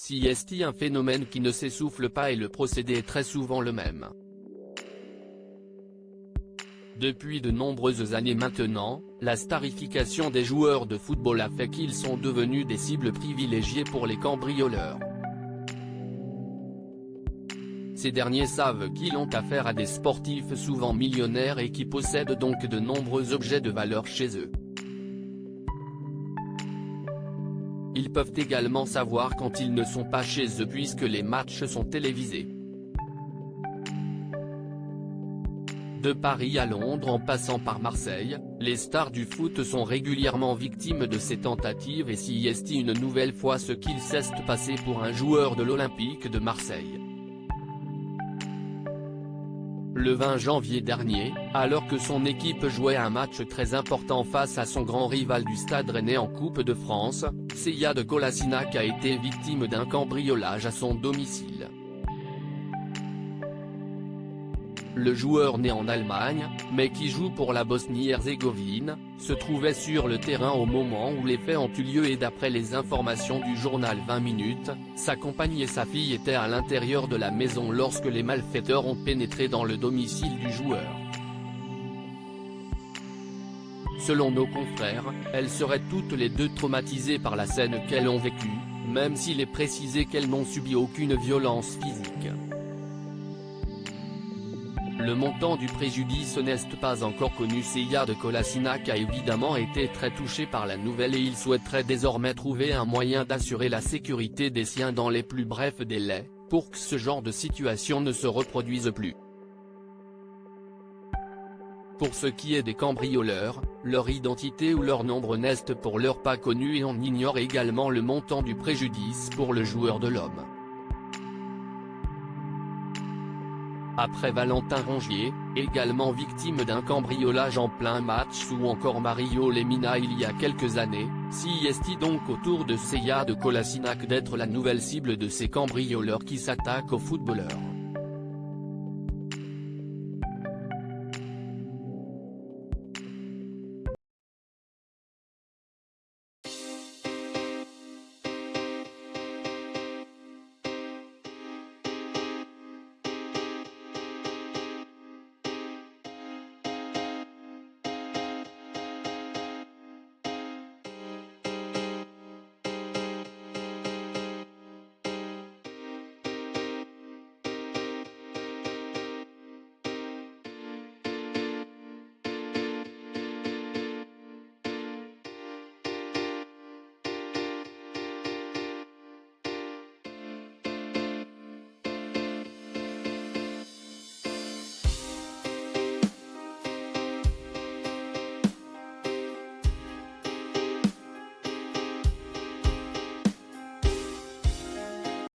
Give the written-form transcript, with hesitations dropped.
CST, un phénomène qui ne s'essouffle pas et le procédé est très souvent le même. Depuis de nombreuses années maintenant, la starification des joueurs de football a fait qu'ils sont devenus des cibles privilégiées pour les cambrioleurs. Ces derniers savent qu'ils ont affaire à des sportifs souvent millionnaires et qui possèdent donc de nombreux objets de valeur chez eux. Ils peuvent également savoir quand ils ne sont pas chez eux puisque les matchs sont télévisés. De Paris à Londres en passant par Marseille, les stars du foot sont régulièrement victimes de ces tentatives et s'y estiment une nouvelle fois ce qu'il s'est passé pour un joueur de l'Olympique de Marseille. Le 20 janvier dernier, alors que son équipe jouait un match très important face à son grand rival du Stade Rennais en Coupe de France, Seyyad Kolasinac a été victime d'un cambriolage à son domicile. Le joueur né en Allemagne, mais qui joue pour la Bosnie-Herzégovine, se trouvait sur le terrain au moment où les faits ont eu lieu et d'après les informations du journal 20 minutes, sa compagne et sa fille étaient à l'intérieur de la maison lorsque les malfaiteurs ont pénétré dans le domicile du joueur. Selon nos confrères, elles seraient toutes les deux traumatisées par la scène qu'elles ont vécue, même s'il est précisé qu'elles n'ont subi aucune violence physique. Le montant du préjudice n'est pas encore connu. Seyyad Kolasinac a évidemment été très touché par la nouvelle et il souhaiterait désormais trouver un moyen d'assurer la sécurité des siens dans les plus brefs délais, pour que ce genre de situation ne se reproduise plus. Pour ce qui est des cambrioleurs, leur identité ou leur nombre n'est pour l'heure pas connu et on ignore également le montant du préjudice pour le joueur de l'homme. Après Valentin Rongier, également victime d'un cambriolage en plein match ou encore Mario Lemina il y a quelques années, CST donc autour de Seyyad Kolasinac d'être la nouvelle cible de ces cambrioleurs qui s'attaquent aux footballeurs.